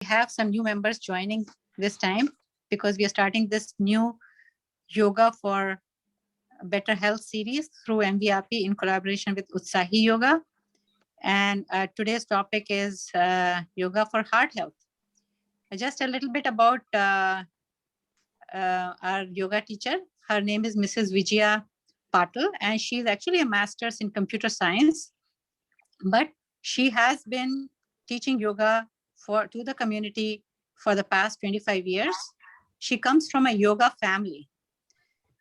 have some new members joining this time because we are starting this new Yoga for Better Health series through MVRP in collaboration with Utsahi Yoga. And today's topic is yoga for heart health. Just a little bit about our yoga teacher. Her name is Mrs. Vijaya Patil, and she is actually a master's in computer science. But she has been teaching yoga to the community for the past 25 years. She comes from a yoga family.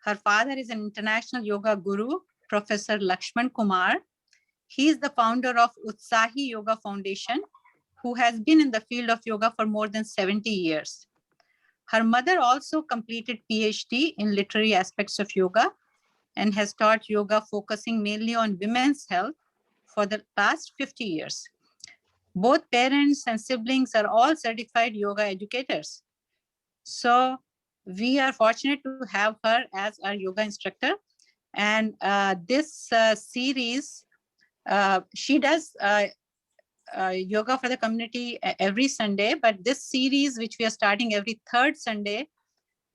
Her father is an international yoga guru, Professor Lakshman Kumar. He is the founder of Utsahi Yoga Foundation, who has been in the field of yoga for more than 70 years. Her mother also completed PhD in literary aspects of yoga and has taught yoga focusing mainly on women's health for the past 50 years. Both parents and siblings are all certified yoga educators. So we are fortunate to have her as our yoga instructor. And this series, she does yoga for the community every Sunday, but this series, which we are starting every third Sunday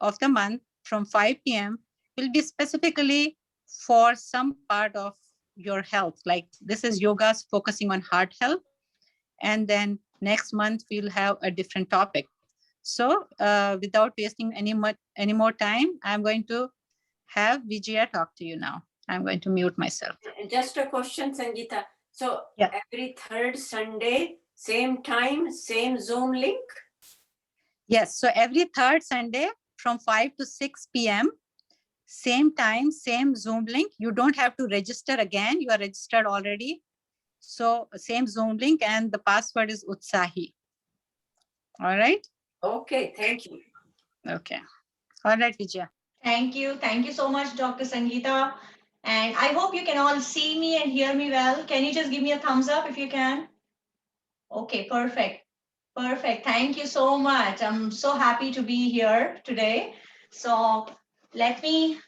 of the month from 5 p.m., will be specifically for some part of your health. Like this is yoga's focusing on heart health. And then next month, we'll have a different topic. So without wasting any more time, I'm going to have Vijaya talk to you now. I'm going to mute myself. Just a question, Sangeeta. So every third Sunday, same time, same Zoom link? Yes. So every third Sunday from 5 to 6 p.m., same time, same Zoom link. You don't have to register again. You are registered already. So same Zoom link and the password is Utsahi. All right. Okay. Thank you. Okay. All right, Vijaya. Thank you. Thank you so much, Dr. Sangeeta. And I hope you can all see me and hear me well. Can you just give me a thumbs up if you can? Okay, perfect. Perfect. Thank you so much. I'm so happy to be here today. So let me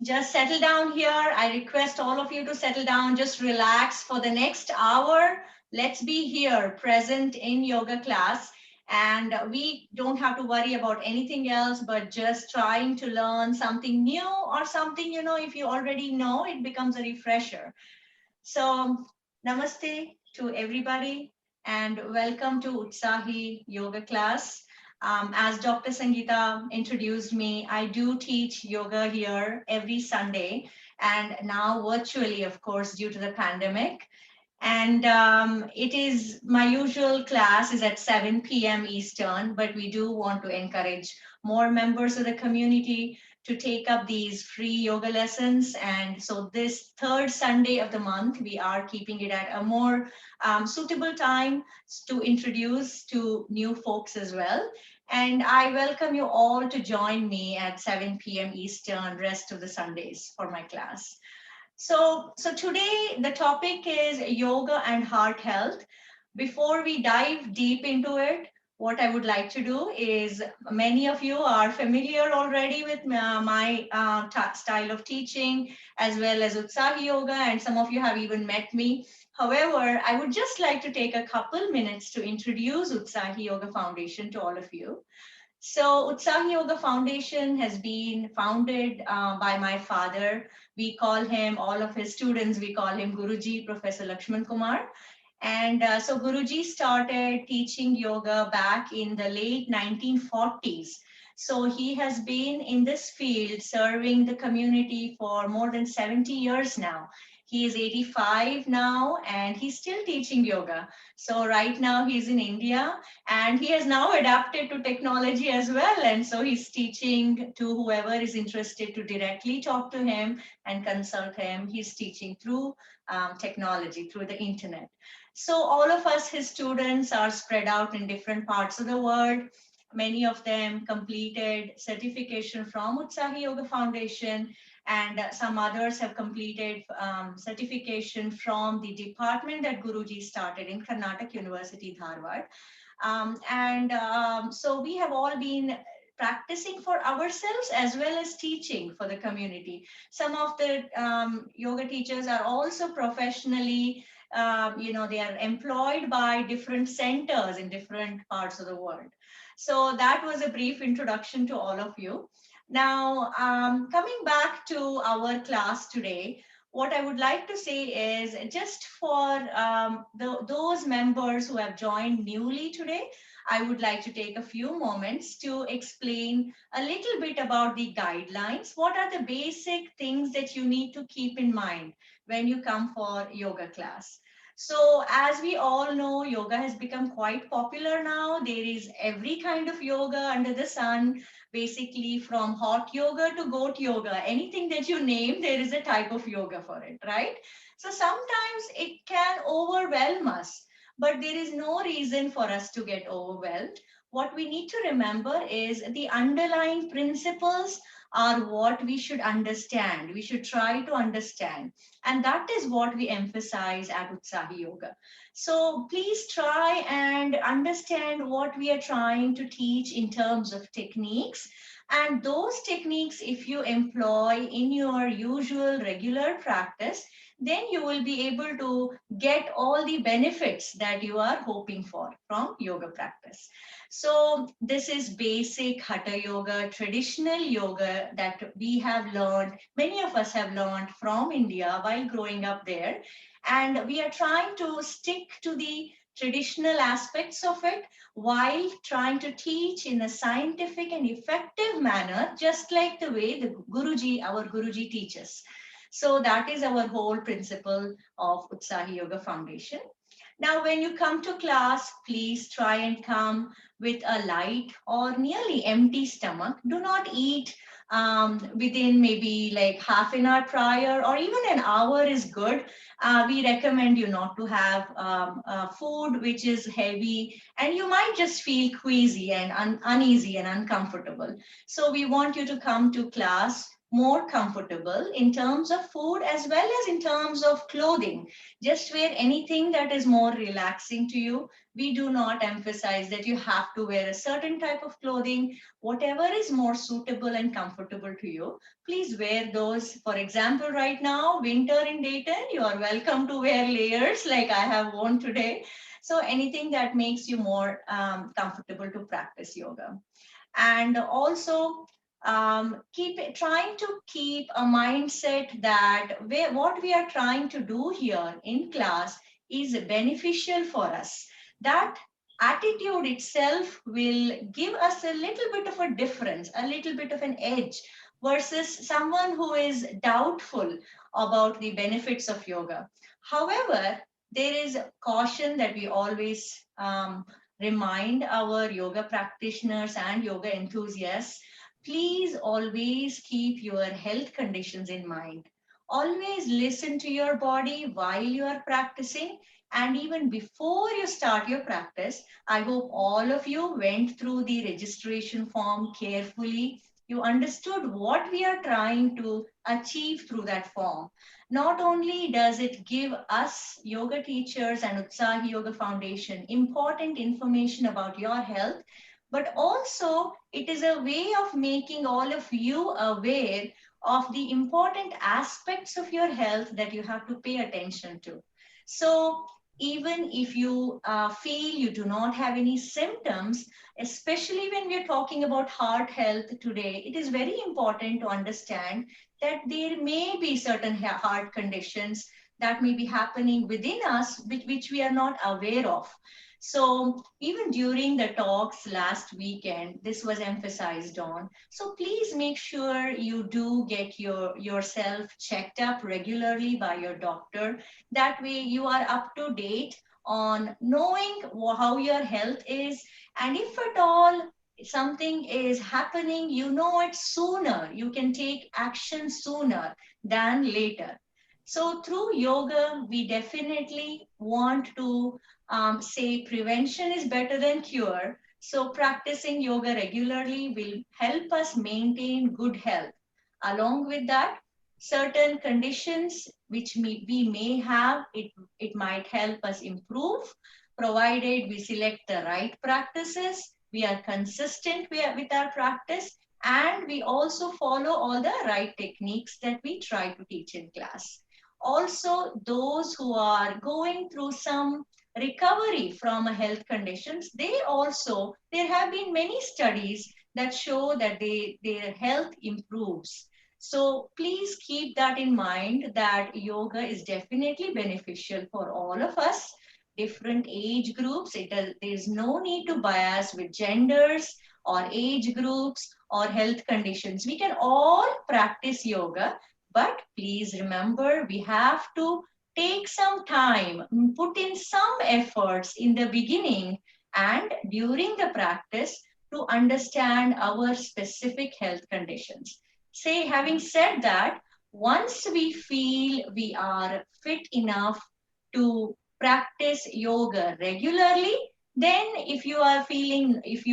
just settle down here. I request all of you to settle down, just relax for the next hour. Let's be here present in yoga class. And we don't have to worry about anything else, but just trying to learn something new or something, if you already know, it becomes a refresher. So namaste to everybody and welcome to Utsahi Yoga class. As Dr. Sangeeta introduced me, I do teach yoga here every Sunday and now virtually, of course, due to the pandemic. And it is my usual class is at 7 p.m. Eastern, but we do want to encourage more members of the community to take up these free yoga lessons. And so this third Sunday of the month, we are keeping it at a more suitable time to introduce to new folks as well. And I welcome you all to join me at 7 p.m. Eastern rest of the Sundays for my class. So today the topic is yoga and heart health. Before we dive deep into it, what I would like to do is many of you are familiar already with my style of teaching as well as Utsahi Yoga, and some of you have even met me. However, I would just like to take a couple minutes to introduce Utsahi Yoga Foundation to all of you. So Utsahi Yoga Foundation has been founded by my father. We call him, all of his students, we call him Guruji, Professor Lakshman Kumar. And so Guruji started teaching yoga back in the late 1940s. So he has been in this field serving the community for more than 70 years now. He is 85 now and he's still teaching yoga. So right now he's in India and he has now adapted to technology as well. And so he's teaching to whoever is interested to directly talk to him and consult him. He's teaching through technology, through the internet. So all of us, his students, are spread out in different parts of the world. Many of them completed certification from Utsahi Yoga Foundation, and some others have completed certification from the department that Guruji started in Karnataka University, Dharwad. So we have all been practicing for ourselves as well as teaching for the community. Some of the yoga teachers are also professionally they are employed by different centers in different parts of the world. So that was a brief introduction to all of you. Now, coming back to our class today, what I would like to say is just for those members who have joined newly today, I would like to take a few moments to explain a little bit about the guidelines. What are the basic things that you need to keep in mind when you come for yoga class? So as we all know, yoga has become quite popular now. There is every kind of yoga under the sun, basically from hot yoga to goat yoga. Anything that you name, there is a type of yoga for it, right? So sometimes it can overwhelm us, but there is no reason for us to get overwhelmed. What we need to remember is the underlying principles are what we should understand. We should try to understand. And that is what we emphasize at Utsahi Yoga. So please try and understand what we are trying to teach in terms of techniques. And those techniques, if you employ in your usual regular practice, then you will be able to get all the benefits that you are hoping for from yoga practice. So this is basic Hatha Yoga, traditional yoga that we have learned, many of us have learned from India while growing up there. And we are trying to stick to the traditional aspects of it while trying to teach in a scientific and effective manner, just like the way the Guruji, our Guruji teaches. So that is our whole principle of Utsahi Yoga Foundation. Now, when you come to class, please try and come with a light or nearly empty stomach. Do not eat within maybe like half an hour prior, or even an hour is good. We recommend you not to have food which is heavy, and you might just feel queasy and uneasy and uncomfortable. So we want you to come to class more comfortable in terms of food as well as in terms of clothing. Just wear anything that is more relaxing to you. We do not emphasize that you have to wear a certain type of clothing. Whatever is more suitable and comfortable to you, please wear those. For example, right now, winter in Dayton, you are welcome to wear layers like I have worn today. So anything that makes you more comfortable to practice yoga. And also, trying to keep a mindset that what we are trying to do here in class is beneficial for us. That attitude itself will give us a little bit of a difference, a little bit of an edge versus someone who is doubtful about the benefits of yoga. However, there is caution that we always remind our yoga practitioners and yoga enthusiasts. Please always keep your health conditions in mind. Always listen to your body while you are practicing. And even before you start your practice, I hope all of you went through the registration form carefully. You understood what we are trying to achieve through that form. Not only does it give us yoga teachers and Utsahi Yoga Foundation important information about your health, but also it is a way of making all of you aware of the important aspects of your health that you have to pay attention to. So even if you feel you do not have any symptoms, especially when we are talking about heart health today, it is very important to understand that there may be certain heart conditions that may be happening within us, which we are not aware of. So even during the talks last weekend, this was emphasized on. So please make sure you do get yourself checked up regularly by your doctor. That way you are up to date on knowing how your health is. And if at all something is happening, you know it sooner. You can take action sooner than later. So through yoga, we definitely want to say prevention is better than cure. So practicing yoga regularly will help us maintain good health. Along with that, certain conditions which we may have, it might help us improve, provided we select the right practices, we are consistent with our practice, and we also follow all the right techniques that we try to teach in class. Also, those who are going through some recovery from a health conditions, there have been many studies that show that their health improves. So please keep that in mind, that yoga is definitely beneficial for all of us, different age groups. There's no need to bias with genders or age groups or health conditions. We can all practice yoga, but please remember, we have to take some time, put in some efforts in the beginning and during the practice to understand our specific health conditions. Say, having said that, once we feel we are fit enough to practice yoga regularly, then if you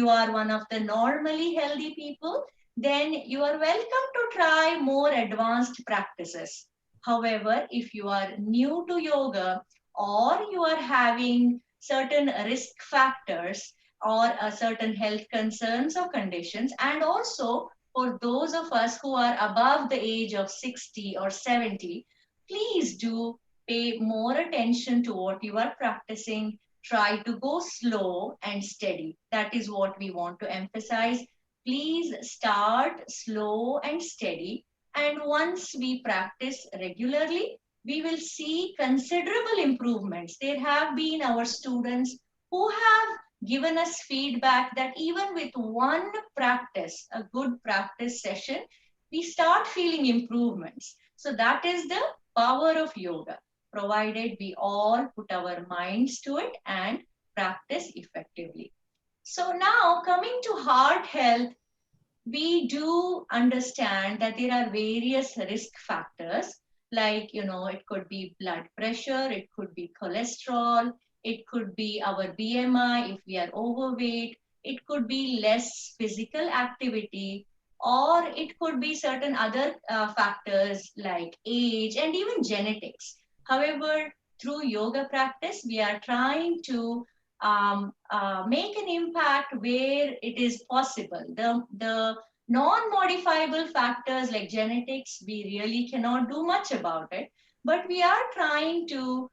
are one of the normally healthy people, then you are welcome to try more advanced practices. However, if you are new to yoga or you are having certain risk factors or certain health concerns or conditions, and also for those of us who are above the age of 60 or 70, please do pay more attention to what you are practicing. Try to go slow and steady. That is what we want to emphasize. Please start slow and steady. And once we practice regularly, we will see considerable improvements. There have been our students who have given us feedback that even with one practice, a good practice session, we start feeling improvements. So that is the power of yoga, provided we all put our minds to it and practice effectively. So now coming to heart health, we do understand that there are various risk factors, like, it could be blood pressure, it could be cholesterol, it could be our BMI if we are overweight, it could be less physical activity, or it could be certain other factors like age and even genetics. However, through yoga practice, we are trying to make an impact where it is possible. The non-modifiable factors like genetics, we really cannot do much about it, but we are trying to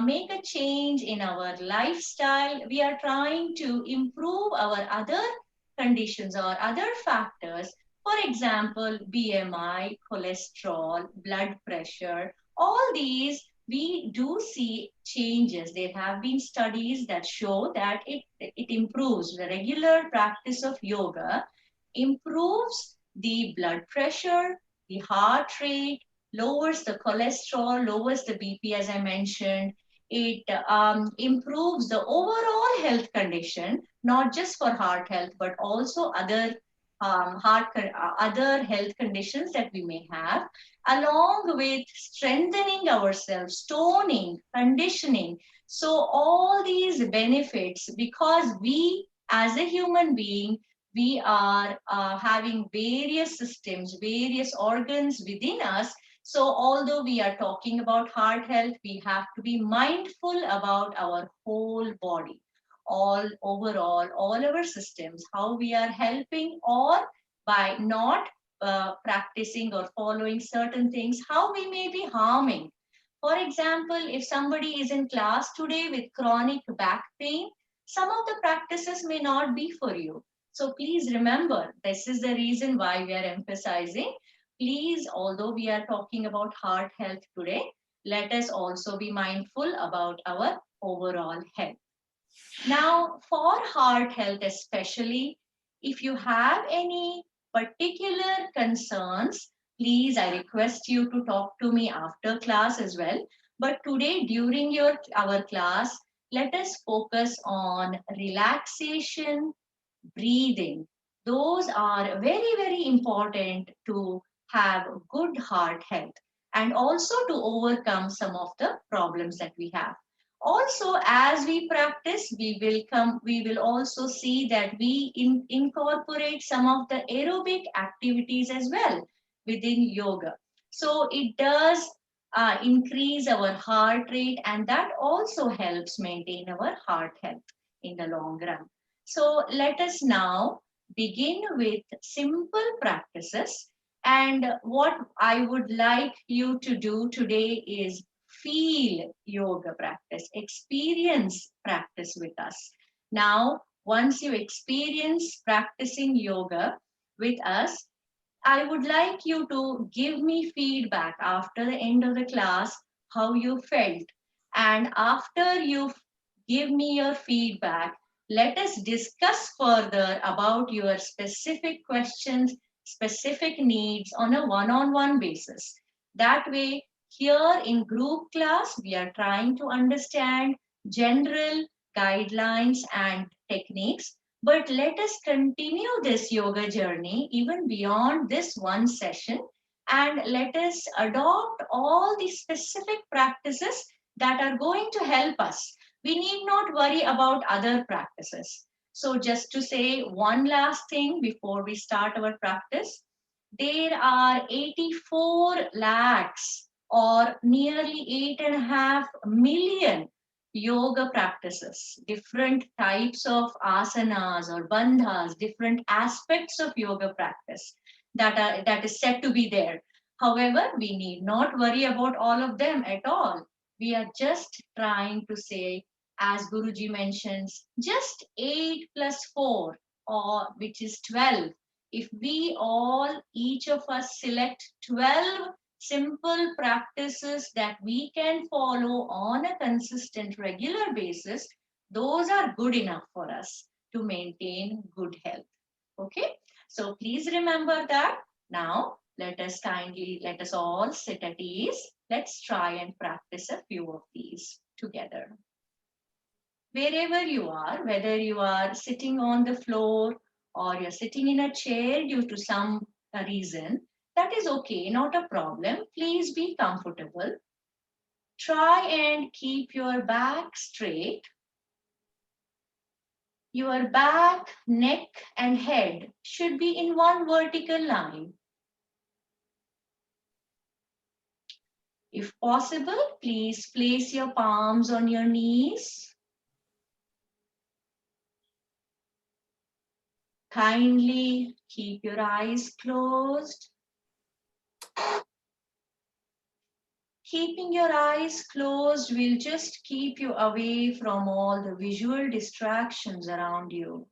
make a change in our lifestyle. We are trying to improve our other conditions or other factors. For example, BMI, cholesterol, blood pressure, all these we do see changes. There have been studies that show that it improves. The regular practice of yoga improves the blood pressure, the heart rate, lowers the cholesterol, lowers the BP, as I mentioned. It improves the overall health condition, not just for heart health, but also other other health conditions that we may have, along with strengthening ourselves, toning, conditioning. So all these benefits, because we as a human being, we are having various systems, various organs within us. So although we are talking about heart health, we have to be mindful about our whole body, all overall, all our systems, how we are helping, or by not practicing or following certain things, how we may be harming. For example, if somebody is in class today with chronic back pain, some of the practices may not be for you. So please remember, this is the reason why we are emphasizing. Please, although we are talking about heart health today, let us also be mindful about our overall health. Now, for heart health especially, if you have any particular concerns, please, I request you to talk to me after class as well. But today, during our class, let us focus on relaxation, breathing. Those are very, very important to have good heart health and also to overcome some of the problems that we have. Also, as we practice, we will also see that we incorporate some of the aerobic activities as well within yoga. So it does increase our heart rate, and that also helps maintain our heart health in the long run. So let us now begin with simple practices. And what I would like you to do today is feel yoga practice, experience practice with us. Now, once you experience practicing yoga with us, I would like you to give me feedback after the end of the class, how you felt. And after you give me your feedback, let us discuss further about your specific questions, specific needs on a one-on-one basis. That way, here in group class, we are trying to understand general guidelines and techniques, but let us continue this yoga journey even beyond this one session, and let us adopt all the specific practices that are going to help us. We need not worry about other practices. So just to say one last thing before we start our practice, there are 84 lakhs or nearly 8.5 million yoga practices, different types of asanas or bandhas, different aspects of yoga practice that is said to be there. However, we need not worry about all of them at all. We are just trying to say, as Guruji mentions, just 8 plus 4, or which is 12. If we all, each of us select 12 simple practices that we can follow on a consistent, regular basis, those are good enough for us to maintain good health. Okay, so please remember that. Now, let us all sit at ease. Let's try and practice a few of these together. Wherever you are, whether you are sitting on the floor or you're sitting in a chair due to some reason, that is okay, not a problem. Please be comfortable. Try and keep your back straight. Your back, neck, and head should be in one vertical line. If possible, please place your palms on your knees. Kindly keep your eyes closed. Keeping your eyes closed will just keep you away from all the visual distractions around you.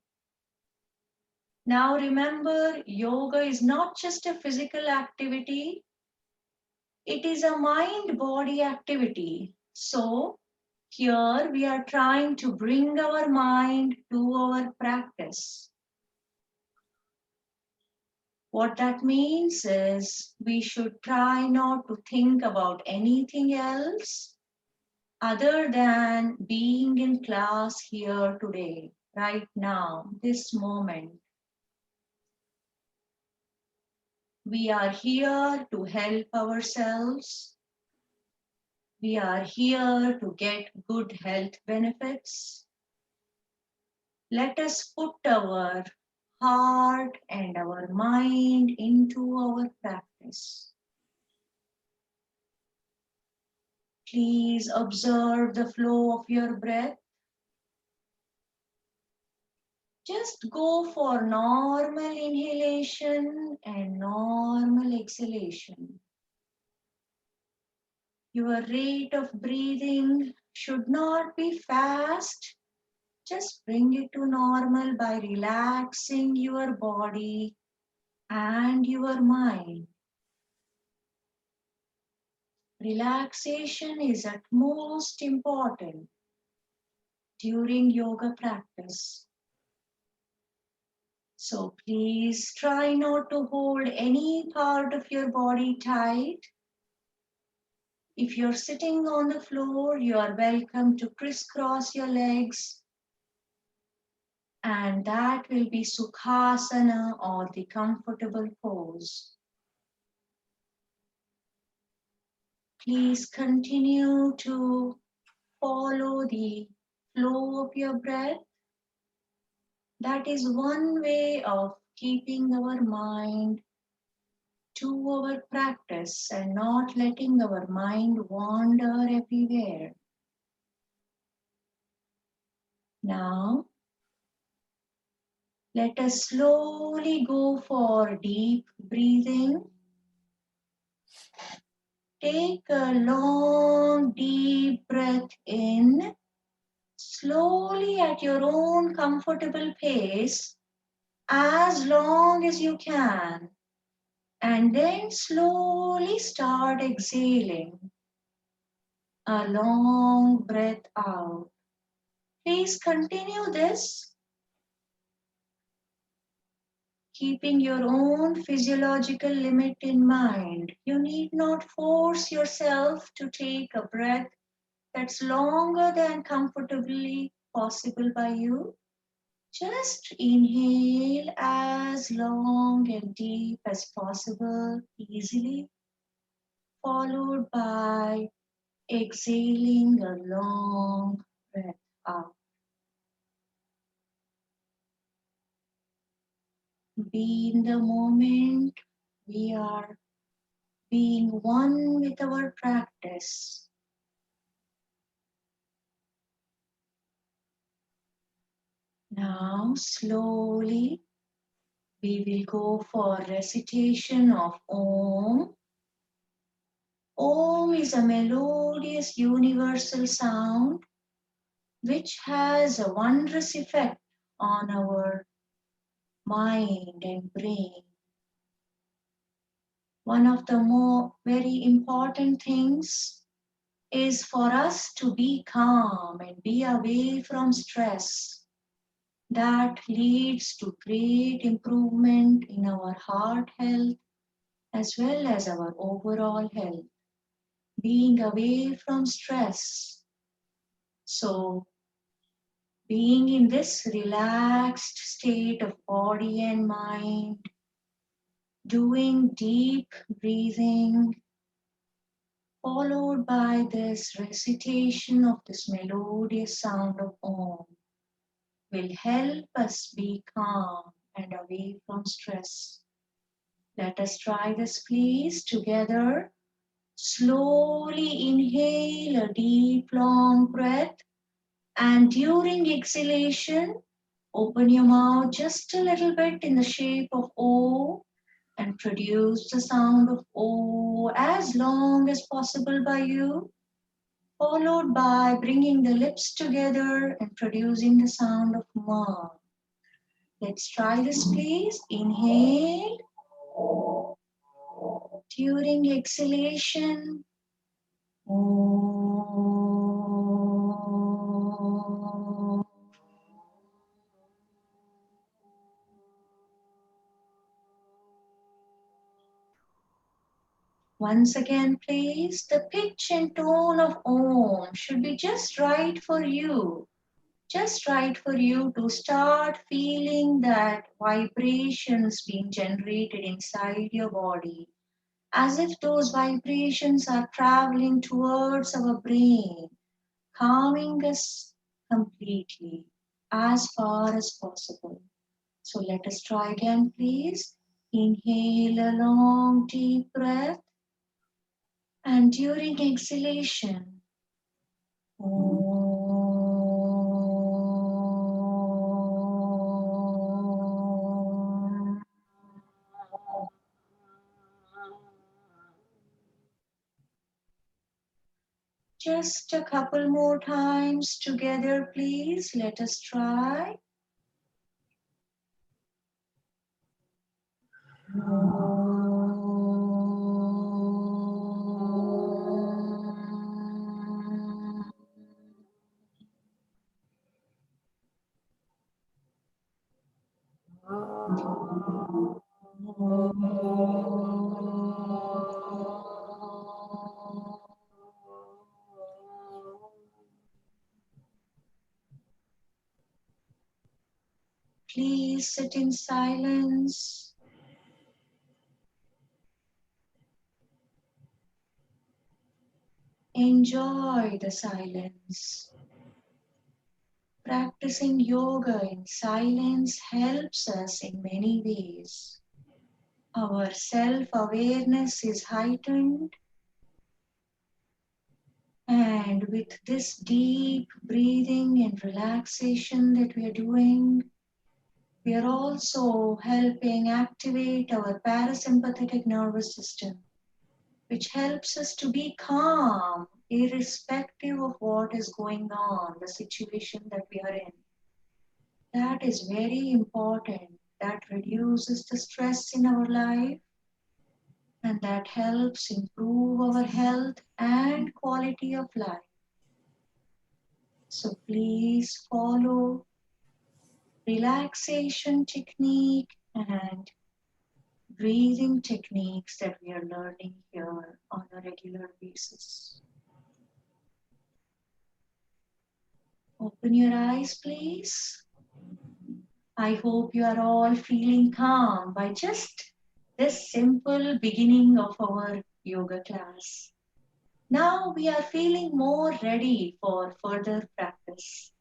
Now remember, yoga is not just a physical activity, it is a mind-body activity. So here we are trying to bring our mind to our practice. What that means is we should try not to think about anything else other than being in class here today, right now, this moment. We are here to help ourselves. We are here to get good health benefits. Let us put our heart and our mind into our practice. Please observe the flow of your breath. Just go for normal inhalation and normal exhalation. Your rate of breathing should not be fast. Just bring it to normal by relaxing your body and your mind. Relaxation is at most important during yoga practice. So please try not to hold any part of your body tight. If you're sitting on the floor, you are welcome to crisscross your legs. And that will be Sukhasana, or the comfortable pose. Please continue to follow the flow of your breath. That is one way of keeping our mind to our practice and not letting our mind wander everywhere. Now, let us slowly go for deep breathing. Take a long, deep breath in, slowly at your own comfortable pace, as long as you can, and then slowly start exhaling. A long breath out. Please continue this, keeping your own physiological limit in mind. You need not force yourself to take a breath that's longer than comfortably possible by you. Just inhale as long and deep as possible, easily, followed by exhaling a long breath out. Be in the moment. We are being one with our practice. Now, slowly, we will go for recitation of Om. Om is a melodious universal sound which has a wondrous effect on our mind and brain. One of the very important things is for us to be calm and be away from stress. That leads to great improvement in our heart health as well as our overall health. Being away from stress. So, being in this relaxed state of body and mind, doing deep breathing, followed by this recitation of this melodious sound of Om, will help us be calm and away from stress. Let us try this, please, together. Slowly inhale a deep, long breath, and during exhalation, open your mouth just a little bit in the shape of O and produce the sound of O as long as possible by you, followed by bringing the lips together and producing the sound of Ma. Let's try this, please. Inhale. During exhalation, Om. Once again, please, the pitch and tone of Om should be just right for you. Just right for you to start feeling that vibrations being generated inside your body, as if those vibrations are traveling towards our brain, calming us completely as far as possible. So let us try again, please. Inhale a long, deep breath. And during exhalation, Om. Just a couple more times together, please. Let us try. Please sit in silence. Enjoy the silence. Practicing yoga in silence helps us in many ways. Our self-awareness is heightened, and with this deep breathing and relaxation that we are doing, we are also helping activate our parasympathetic nervous system, which helps us to be calm, irrespective of what is going on, the situation that we are in. That is very important. That reduces the stress in our life, and that helps improve our health and quality of life. So please follow relaxation technique and breathing techniques that we are learning here on a regular basis. Open your eyes, please. I hope you are all feeling calm by just this simple beginning of our yoga class. Now we are feeling more ready for further practice.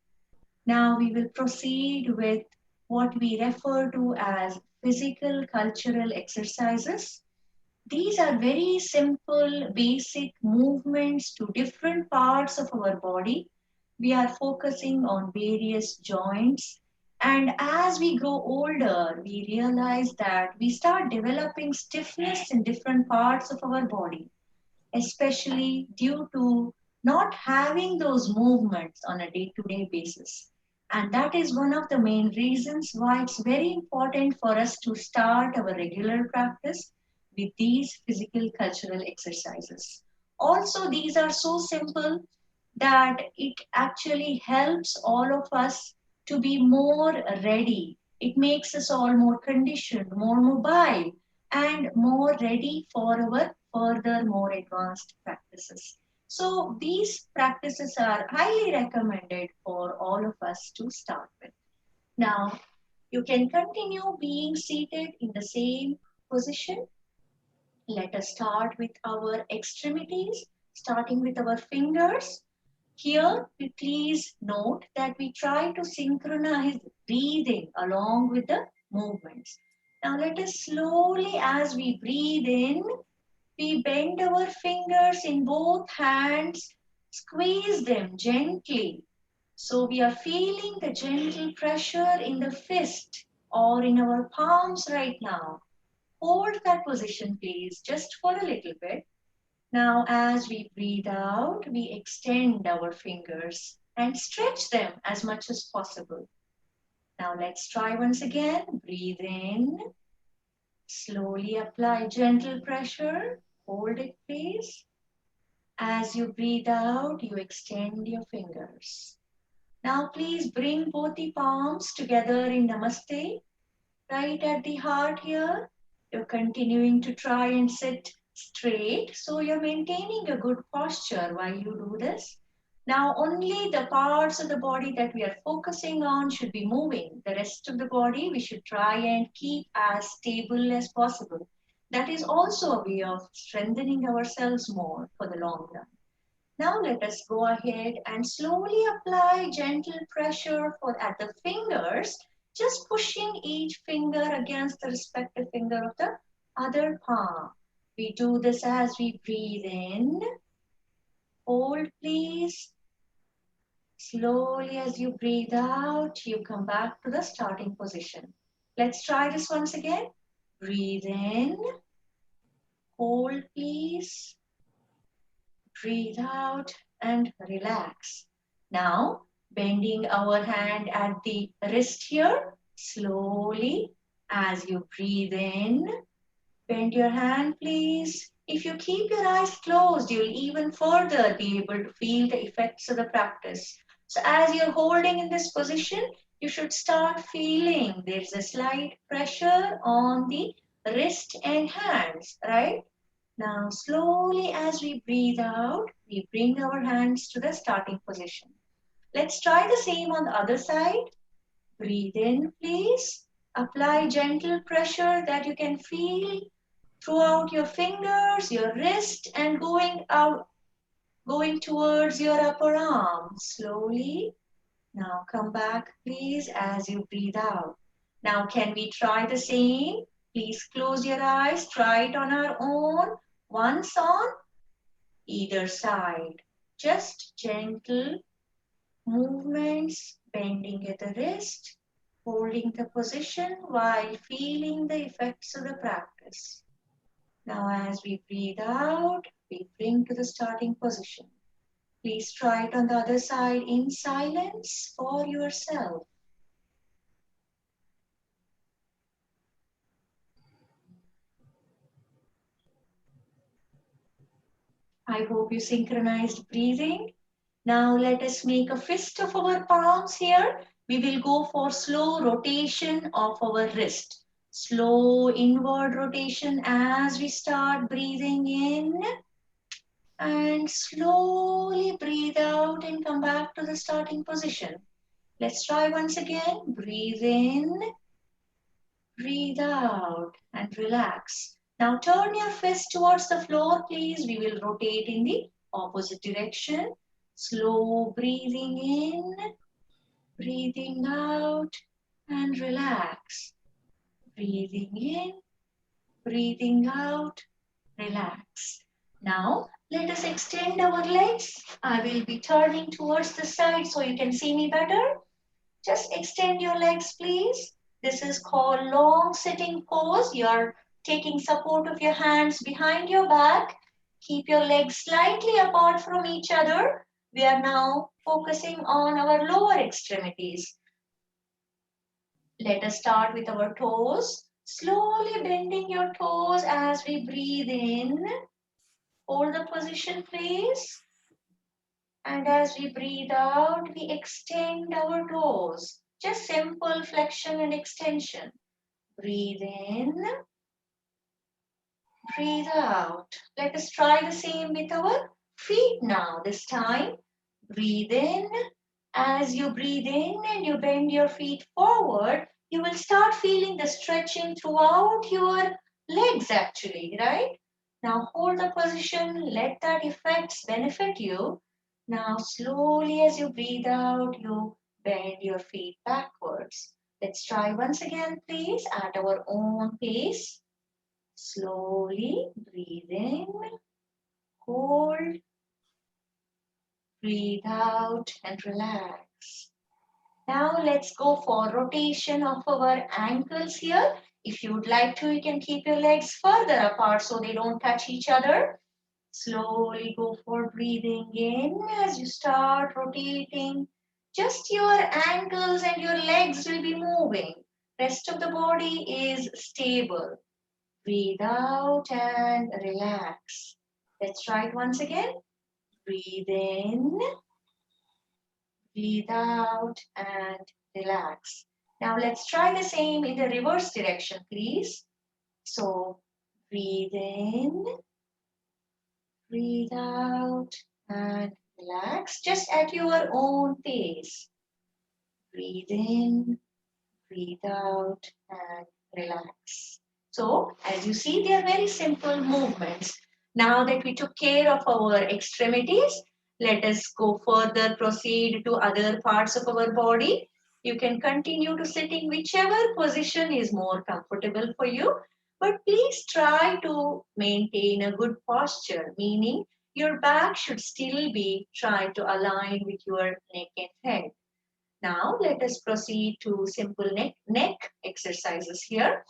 Now we will proceed with what we refer to as physical cultural exercises. These are very simple, basic movements to different parts of our body. We are focusing on various joints. And as we grow older, we realize that we start developing stiffness in different parts of our body, especially due to not having those movements on a day-to-day basis. And that is one of the main reasons why it's very important for us to start our regular practice with these physical cultural exercises. Also, these are so simple that it actually helps all of us to be more ready. It makes us all more conditioned, more mobile, and more ready for our further more advanced practices. So these practices are highly recommended for all of us to start with. Now, you can continue being seated in the same position. Let us start with our extremities, starting with our fingers. Here, please note that we try to synchronize breathing along with the movements. Now let us slowly, as we breathe in, we bend our fingers in both hands, squeeze them gently. So we are feeling the gentle pressure in the fist or in our palms right now. Hold that position, please, just for a little bit. Now, as we breathe out, we extend our fingers and stretch them as much as possible. Now, let's try once again. Breathe in. Slowly apply gentle pressure. Hold it, please. As you breathe out, you extend your fingers. Now, please bring both the palms together in Namaste, right at the heart here. You're continuing to try and sit straight, so you're maintaining a good posture while you do this. Now, only the parts of the body that we are focusing on should be moving. The rest of the body we should try and keep as stable as possible. That is also a way of strengthening ourselves more for the long run. Now let us go ahead and slowly apply gentle pressure at the fingers, just pushing each finger against the respective finger of the other palm. We do this as we breathe in. Hold, please. Slowly as you breathe out, you come back to the starting position. Let's try this once again. Breathe in. Hold, please. Breathe out and relax. Now, bending our hand at the wrist here, slowly as you breathe in. Bend your hand, please. If you keep your eyes closed, you'll even further be able to feel the effects of the practice. So as you're holding in this position, you should start feeling there's a slight pressure on the wrist and hands, right? Now, slowly as we breathe out, we bring our hands to the starting position. Let's try the same on the other side. Breathe in, please. Apply gentle pressure that you can feel throughout your fingers, your wrist, and going out, going towards your upper arm. Slowly. Now come back, please, as you breathe out. Now, can we try the same? Please close your eyes. Try it on our own. Once on either side. Just gentle movements, bending at the wrist, holding the position while feeling the effects of the practice. Now, as we breathe out, we bring to the starting position. Please try it on the other side in silence for yourself. I hope you synchronized breathing. Now let us make a fist of our palms here. We will go for slow rotation of our wrist. Slow inward rotation as we start breathing in. And slowly breathe out and come back to the starting position. Let's try once again. Breathe in, breathe out, and relax. Now turn your fist towards the floor, please. We will rotate in the opposite direction. Slow breathing in, breathing out, and relax. Breathing in, breathing out, relax. Now, let us extend our legs. I will be turning towards the side so you can see me better. Just extend your legs, please. This is called long sitting pose. You're taking support of your hands behind your back. Keep your legs slightly apart from each other. We are now focusing on our lower extremities. Let us start with our toes. Slowly bending your toes as we breathe in. Hold the position, please. And as we breathe out, we extend our toes. Just simple flexion and extension. Breathe in, breathe out. Let us try the same with our feet now. This time, breathe in. As you breathe in and you bend your feet forward, you will start feeling the stretching throughout your legs actually, right? Now hold the position, let that effects benefit you. Now slowly as you breathe out, you bend your feet backwards. Let's try once again, please, at our own pace. Slowly breathe in, hold, breathe out and relax. Now let's go for rotation of our ankles here. If you would like to, you can keep your legs further apart so they don't touch each other. Slowly go for breathing in as you start rotating. Just your ankles and your legs will be moving. Rest of the body is stable. Breathe out and relax. Let's try it once again. Breathe in, breathe out and relax. Now let's try the same in the reverse direction, please. So breathe in, breathe out and relax just at your own pace. Breathe in, breathe out and relax. So as you see, they are very simple movements. Now that we took care of our extremities, let us go further, proceed to other parts of our body. You can continue to sit in whichever position is more comfortable for you, but please try to maintain a good posture, meaning your back should still be trying to align with your neck and head. Now let us proceed to simple neck exercises here.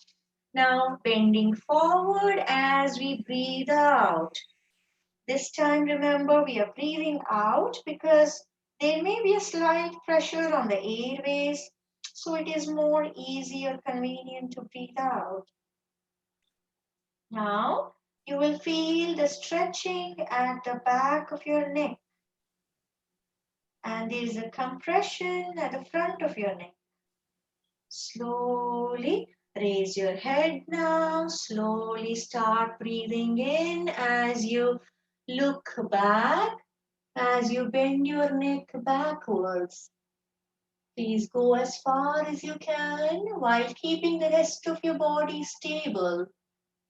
Now bending forward as we breathe out. This time remember we are breathing out because there may be a slight pressure on the airways, so it is more easy or convenient to breathe out. Now you will feel the stretching at the back of your neck. And there is a compression at the front of your neck. Slowly raise your head now. Slowly start breathing in as you look back, as you bend your neck backwards. Please go as far as you can while keeping the rest of your body stable.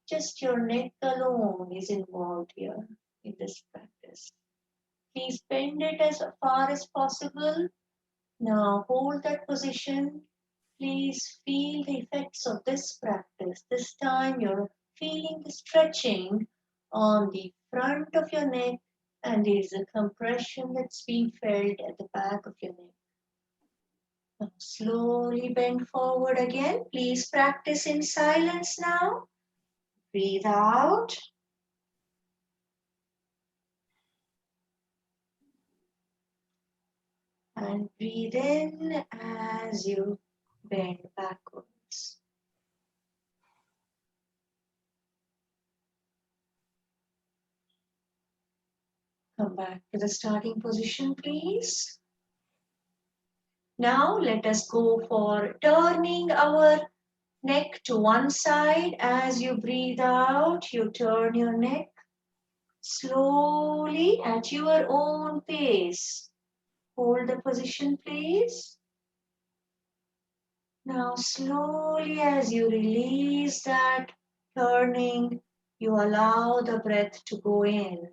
Just your neck alone is involved here in this practice. Please bend it as far as possible. Now hold that position. Please feel the effects of this practice. This time you're feeling the stretching on the front of your neck and there is a compression that's being felt at the back of your neck. Now slowly bend forward again. Please practice in silence now. Breathe out. And breathe in as you bend backwards. Come back to the starting position, please. Now let us go for turning our neck to one side. As you breathe out, you turn your neck slowly at your own pace. Hold the position, please. Now slowly as you release that turning, you allow the breath to go in.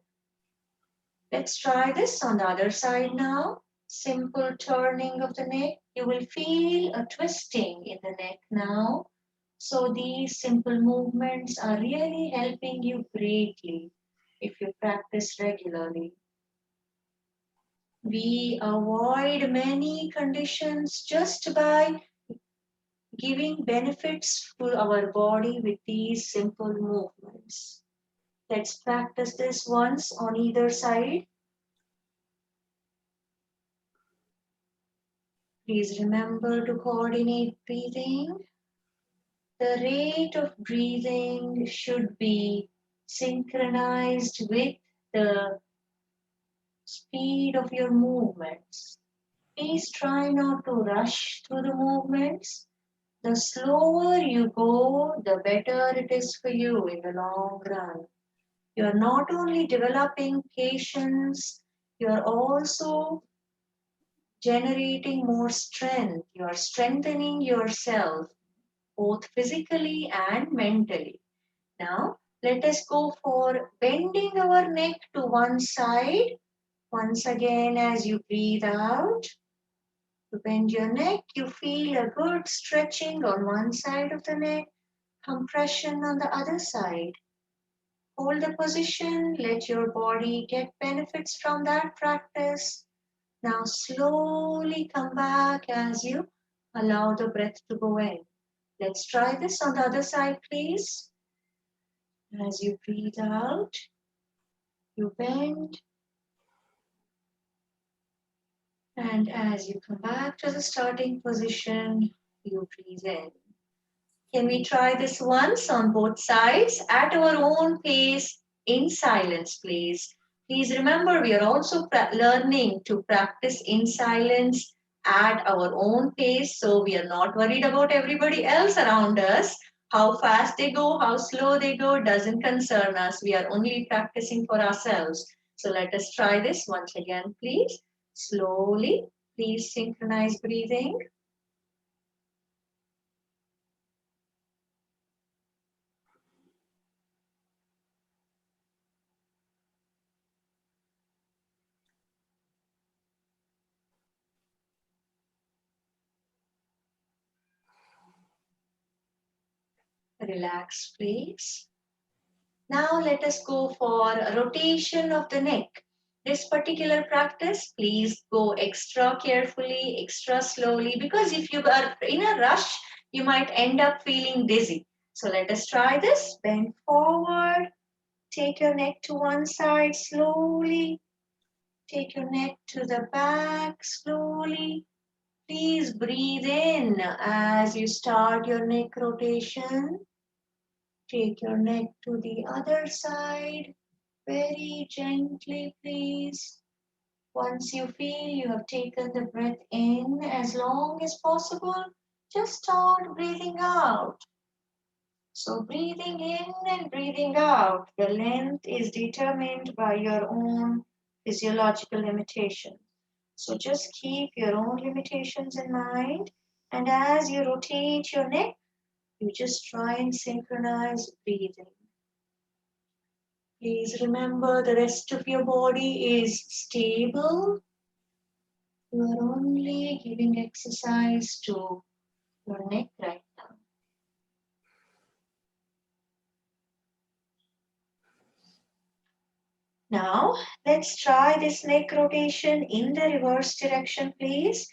Let's try this on the other side now. Simple turning of the neck. You will feel a twisting in the neck now. So these simple movements are really helping you greatly if you practice regularly. We avoid many conditions just by giving benefits to our body with these simple movements. Let's practice this once on either side. Please remember to coordinate breathing. The rate of breathing should be synchronized with the speed of your movements. Please try not to rush through the movements. The slower you go, the better it is for you in the long run. You are not only developing patience, you are also generating more strength. You are strengthening yourself, both physically and mentally. Now, let us go for bending our neck to one side. Once again, as you breathe out, to bend your neck, you feel a good stretching on one side of the neck, compression on the other side. Hold the position, let your body get benefits from that practice. Now slowly come back as you allow the breath to go in. Let's try this on the other side, please. As you breathe out, you bend. And as you come back to the starting position, you breathe in. Can we try this once on both sides at our own pace in silence, please? Please remember, we are also learning to practice in silence at our own pace, so we are not worried about everybody else around us. How fast they go, how slow they go doesn't concern us. We are only practicing for ourselves. So let us try this once again, please. Slowly, please synchronize breathing. Relax, please. Now let us go for a rotation of the neck. This particular practice, please go extra carefully, extra slowly, because if you are in a rush, you might end up feeling dizzy. So let us try this. Bend forward. Take your neck to one side slowly. Take your neck to the back slowly. Please breathe in as you start your neck rotation. Take your neck to the other side, very gently, please. Once you feel you have taken the breath in as long as possible, just start breathing out. So breathing in and breathing out, the length is determined by your own physiological limitations. So just keep your own limitations in mind. And as you rotate your neck, you just try and synchronize breathing. Please remember the rest of your body is stable. You are only giving exercise to your neck right now. Now, let's try this neck rotation in the reverse direction, please.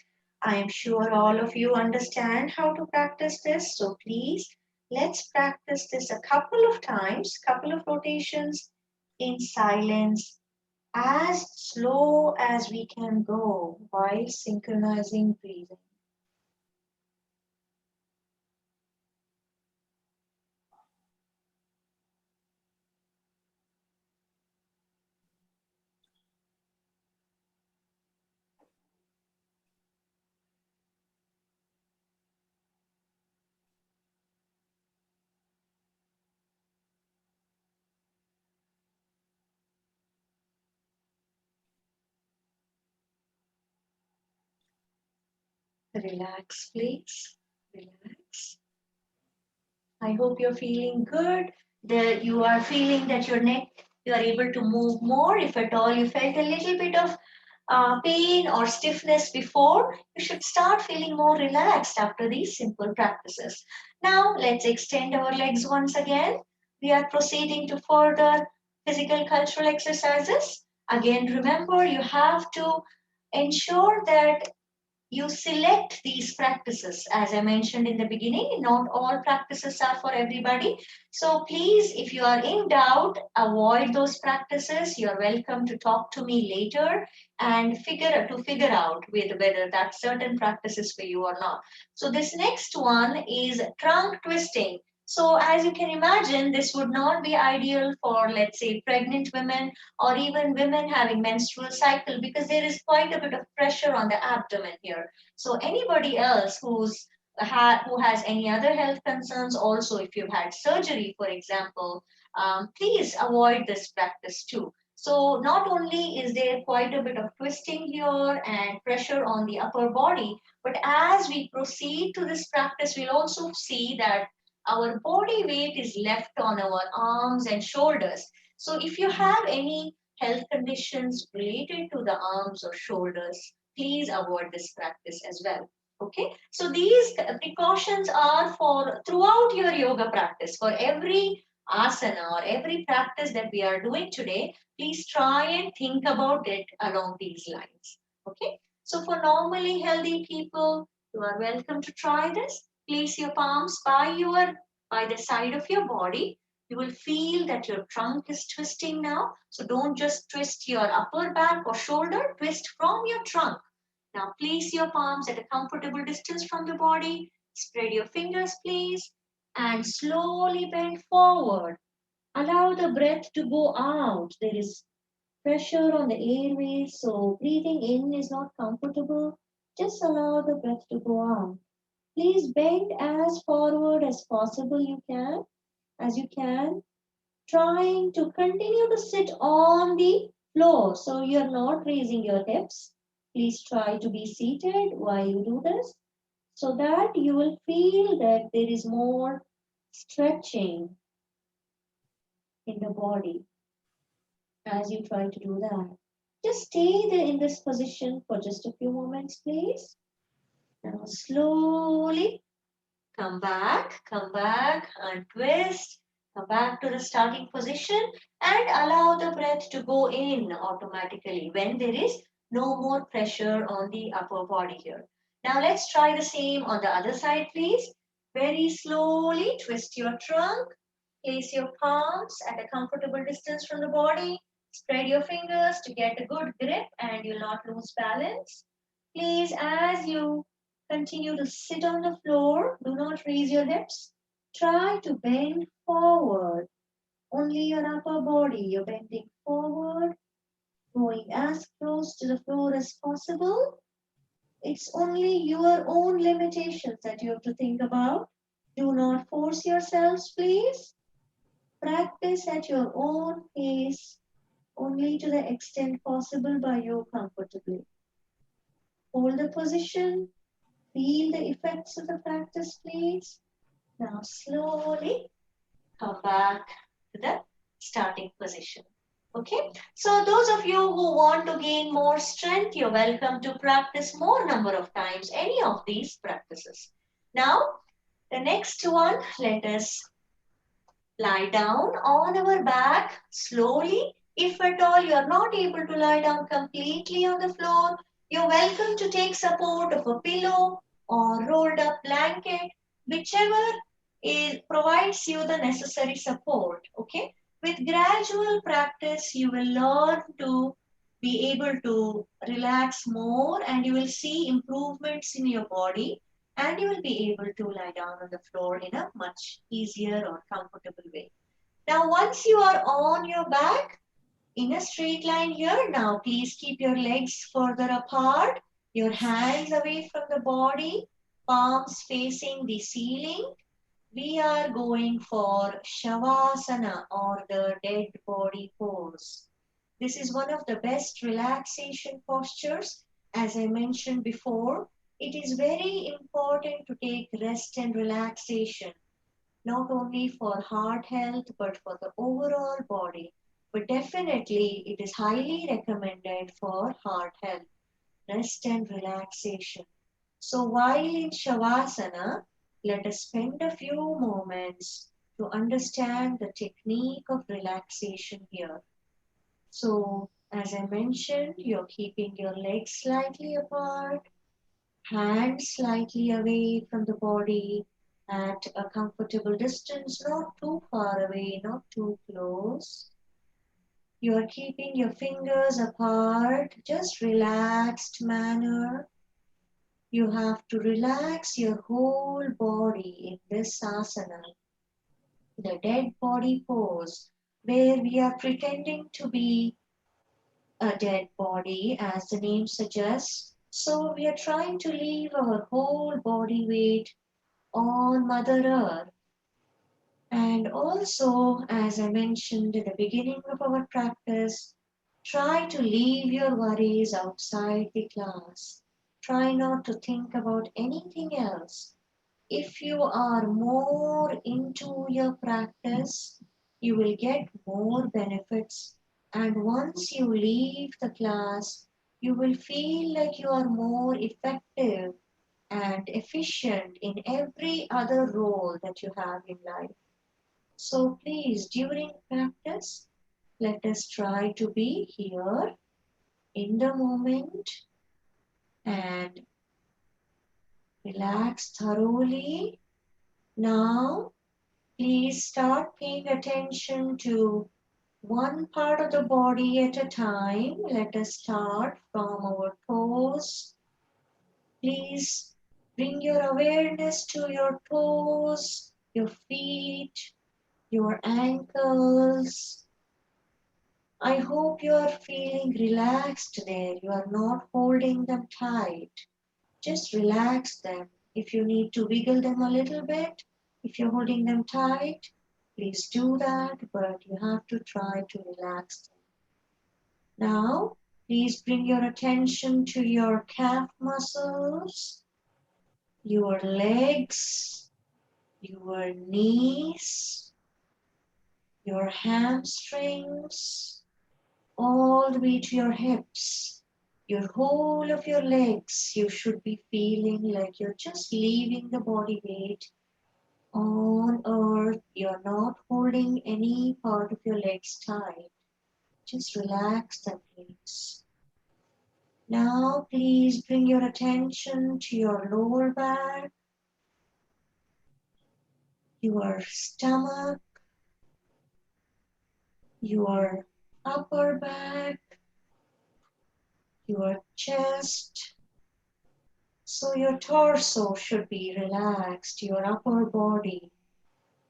I am sure all of you understand how to practice this, so please Let's practice this a couple of times, couple of rotations in silence, as slow as we can go while synchronizing breathing. Relax, please. Relax. I hope you're feeling good. That you are feeling that your neck, you are able to move more. If at all you felt a little bit of pain or stiffness before, you should start feeling more relaxed after these simple practices. Now, let's extend our legs once again. We are proceeding to further physical cultural exercises. Again, remember you have to ensure that you select these practices. As I mentioned in the beginning, not all practices are for everybody. So please, if you are in doubt, avoid those practices. You're welcome to talk to me later and figure out whether that certain practice is for you or not. So this next one is trunk twisting. So as you can imagine, this would not be ideal for, let's say, pregnant women or even women having menstrual cycle, because there is quite a bit of pressure on the abdomen here. So anybody else who has any other health concerns, also if you've had surgery, for example, please avoid this practice too. So not only is there quite a bit of twisting here and pressure on the upper body, but as we proceed to this practice, we'll also see that our body weight is left on our arms and shoulders. So if you have any health conditions related to the arms or shoulders, please avoid this practice as well. Okay, so these precautions are for throughout your yoga practice. For every asana or every practice that we are doing today, please try and think about it along these lines. Okay, so for normally healthy people, you are welcome to try this. Place your palms by the side of your body. You will feel that your trunk is twisting now. So don't just twist your upper back or shoulder, twist from your trunk. Now place your palms at a comfortable distance from the body. Spread your fingers, please, and slowly bend forward. Allow the breath to go out. There is pressure on the airways, so breathing in is not comfortable. Just allow the breath to go out. Please bend as forward as possible as you can, trying to continue to sit on the floor. So you're not raising your hips. Please try to be seated while you do this so that you will feel that there is more stretching in the body as you try to do that. Just stay there in this position for just a few moments, please. Now slowly come back, untwist, come back to the starting position and allow the breath to go in automatically when there is no more pressure on the upper body here. Now let's try the same on the other side, please. Very slowly twist your trunk, place your palms at a comfortable distance from the body, spread your fingers to get a good grip and you'll not lose balance. Please, as you continue to sit on the floor. Do not raise your hips. Try to bend forward. Only your upper body. You're bending forward, going as close to the floor as possible. It's only your own limitations that you have to think about. Do not force yourselves, please. Practice at your own pace, only to the extent possible by you comfortably. Hold the position. Feel the effects of the practice, please. Now slowly come back to the starting position. Okay, so those of you who want to gain more strength, you're welcome to practice more number of times any of these practices. Now, the next one, let us lie down on our back slowly. If at all you are not able to lie down completely on the floor, you're welcome to take support of a pillow or rolled up blanket, whichever it provides you the necessary support. Okay, with gradual practice, you will learn to be able to relax more, and you will see improvements in your body, and you will be able to lie down on the floor in a much easier or comfortable way. Now, once you are on your back in a straight line here, now please keep your legs further apart, your hands away from the body, palms facing the ceiling. We are going for Shavasana, or the dead body pose. This is one of the best relaxation postures. As I mentioned before, it is very important to take rest and relaxation, not only for heart health, but for the overall body. But definitely, it is highly recommended for heart health, rest and relaxation. So while in Shavasana, let us spend a few moments to understand the technique of relaxation here. So, as I mentioned, you're keeping your legs slightly apart, hands slightly away from the body at a comfortable distance, not too far away, not too close. You are keeping your fingers apart, just relaxed manner. You have to relax your whole body in this asana, the dead body pose, where we are pretending to be a dead body, as the name suggests. So we are trying to leave our whole body weight on Mother Earth. And also, as I mentioned in the beginning of our practice, try to leave your worries outside the class. Try not to think about anything else. If you are more into your practice, you will get more benefits. And once you leave the class, you will feel like you are more effective and efficient in every other role that you have in life. So please, during practice, let us try to be here in the moment and relax thoroughly. Now, please start paying attention to one part of the body at a time. Let us start from our toes. Please bring your awareness to your toes, your feet, your ankles. I hope you are feeling relaxed there. You are not holding them tight. Just relax them. If you need to wiggle them a little bit, if you're holding them tight, please do that, but you have to try to relax them. Now, please bring your attention to your calf muscles, your legs, your knees, your hamstrings, all the way to your hips. Your whole of your legs, you should be feeling like you're just leaving the body weight on earth. You're not holding any part of your legs tight. Just relax them, please. Now, please bring your attention to your lower back, your stomach, your upper back, your chest. So your torso should be relaxed. Your upper body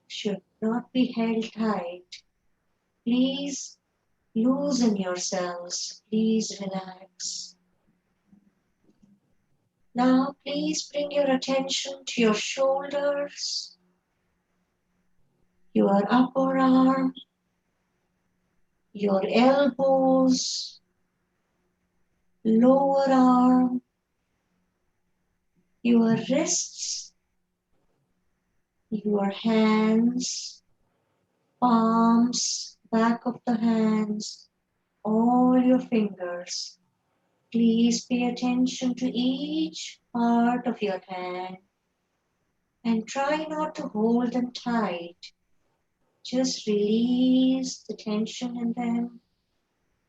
should not be held tight. Please loosen yourselves. Please relax. Now, please bring your attention to your shoulders, your upper arm, your elbows, lower arm, your wrists, your hands, palms, back of the hands, all your fingers. Please pay attention to each part of your hand and try not to hold them tight. Just release the tension in them.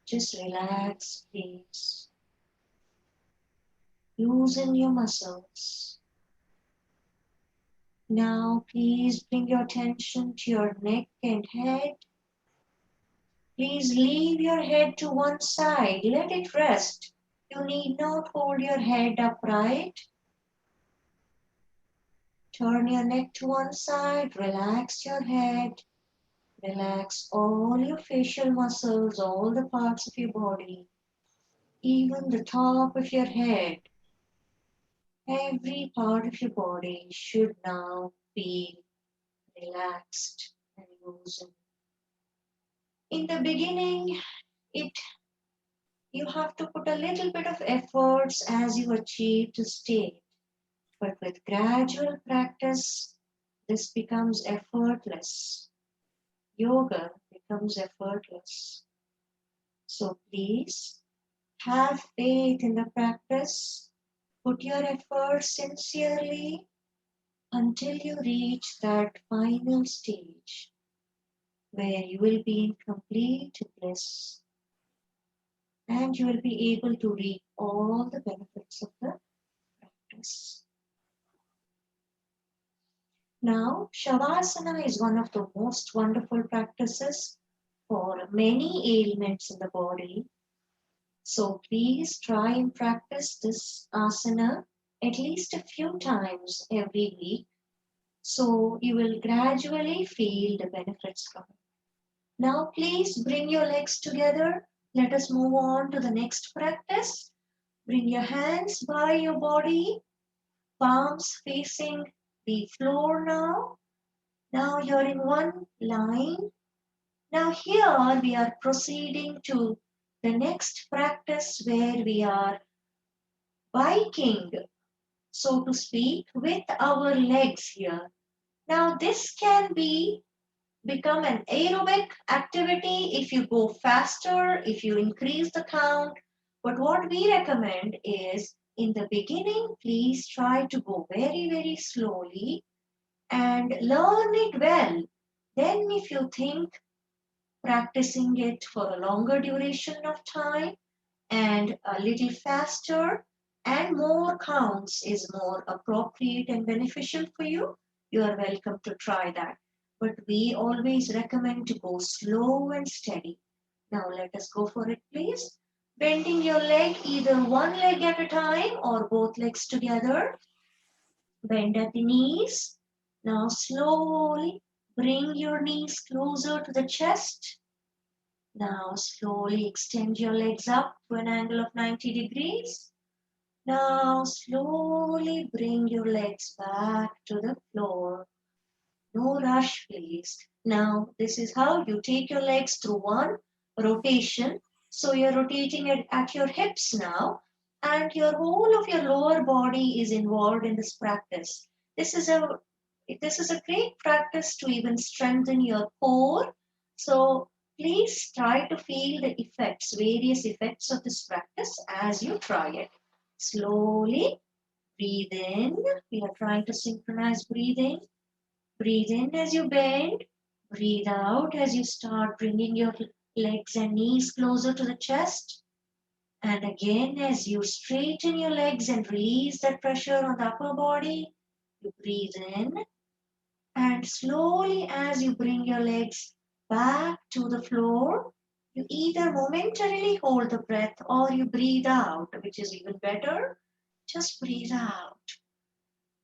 Just relax, please. Loosen your muscles. Now, please bring your attention to your neck and head. Please leave your head to one side. Let it rest. You need not hold your head upright. Turn your neck to one side. Relax your head. Relax all your facial muscles, all the parts of your body, even the top of your head. Every part of your body should now be relaxed and loosened. In the beginning, you have to put a little bit of efforts as you achieve the state. But with gradual practice, this becomes effortless. Yoga becomes effortless. So please have faith in the practice. Put your efforts sincerely until you reach that final stage where you will be in complete bliss and you will be able to reap all the benefits of the practice. Now, Shavasana is one of the most wonderful practices for many ailments in the body. So please try and practice this asana at least a few times every week. So you will gradually feel the benefits from it. Now please bring your legs together. Let us move on to the next practice. Bring your hands by your body, palms facing the floor now. Now you're in one line. Now here we are proceeding to the next practice where we are biking, so to speak, with our legs here. Now this can become an aerobic activity if you go faster, if you increase the count. But what we recommend is in the beginning, please try to go very, very slowly and learn it well. Then if you think practicing it for a longer duration of time and a little faster and more counts is more appropriate and beneficial for you, you are welcome to try that. But we always recommend to go slow and steady. Now let us go for it, please. Bending your leg, either one leg at a time or both legs together. Bend at the knees. Now slowly bring your knees closer to the chest. Now slowly extend your legs up to an angle of 90 degrees. Now slowly bring your legs back to the floor. No rush, please. Now this is how you take your legs through one rotation. So you're rotating it at your hips now, and your whole of your lower body is involved in this practice. This is a great practice to even strengthen your core. So please try to feel the effects, various effects of this practice as you try it. Slowly breathe in. We are trying to synchronize breathing. Breathe in as you bend. Breathe out as you start bringing your legs and knees closer to the chest. And again, as you straighten your legs and release that pressure on the upper body, you breathe in. And slowly, as you bring your legs back to the floor, you either momentarily hold the breath or you breathe out, which is even better. Just breathe out.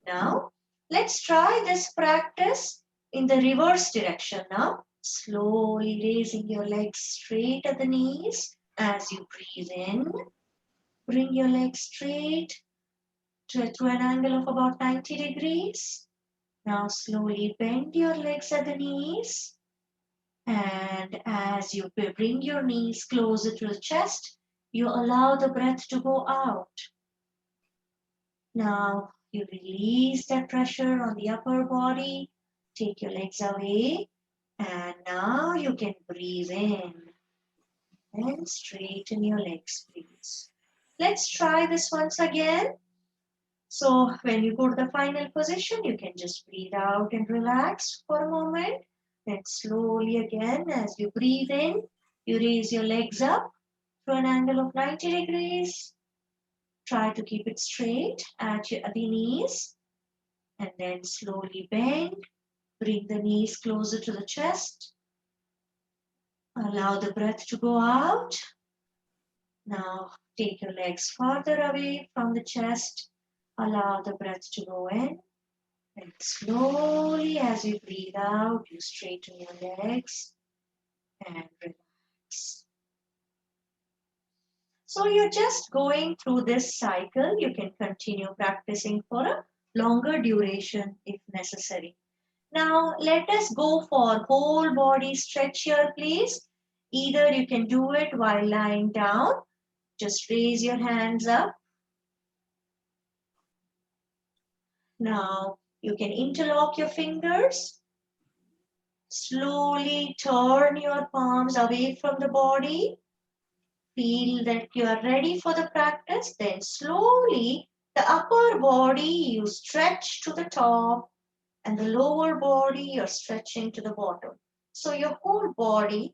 Now, let's try this practice in the reverse direction now. Slowly raising your legs straight at the knees as you breathe in. Bring your legs straight through an angle of about 90 degrees. Now slowly bend your legs at the knees. And as you bring your knees closer to the chest, you allow the breath to go out. Now you release that pressure on the upper body. Take your legs away. And now you can breathe in. And straighten your legs, please. Let's try this once again. So when you go to the final position, you can just breathe out and relax for a moment. Then slowly again, as you breathe in, you raise your legs up to an angle of 90 degrees. Try to keep it straight at the knees. And then slowly bend. Bring the knees closer to the chest. Allow the breath to go out. Now take your legs farther away from the chest. Allow the breath to go in. And slowly, as you breathe out, you straighten your legs and relax. So you're just going through this cycle. You can continue practicing for a longer duration if necessary. Now let us go for whole body stretch here, please. Either you can do it while lying down. Just raise your hands up. Now you can interlock your fingers. Slowly turn your palms away from the body. Feel that you are ready for the practice. Then slowly the upper body you stretch to the top and the lower body you're stretching to the bottom. So your whole body,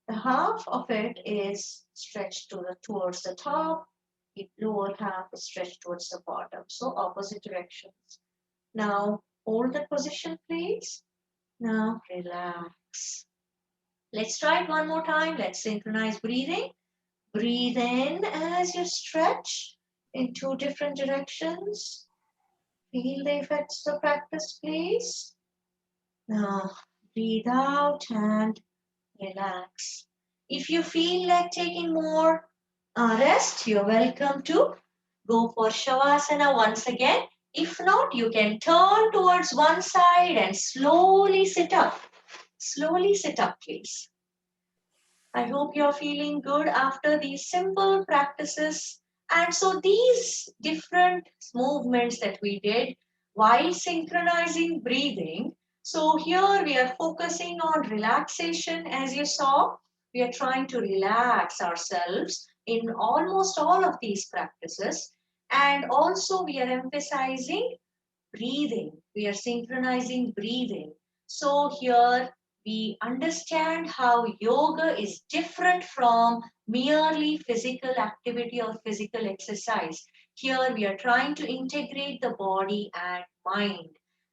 the half of it is stretched towards the top. The lower half is stretched towards the bottom. So opposite directions. Now hold that position, please. Now relax. Let's try it one more time. Let's synchronize breathing. Breathe in as you stretch in two different directions. Feel the effects of the practice, please. Now breathe out and relax. If you feel like taking more rest, you're welcome to go for Shavasana once again. If not, you can turn towards one side and slowly sit up. Slowly sit up, please. I hope you're feeling good after these simple practices. And so these different movements that we did while synchronizing breathing. So here we are focusing on relaxation. As you saw, we are trying to relax ourselves in almost all of these practices. And also we are emphasizing breathing. We are synchronizing breathing. So here we understand how yoga is different from merely physical activity or physical exercise. Here we are trying to integrate the body and mind.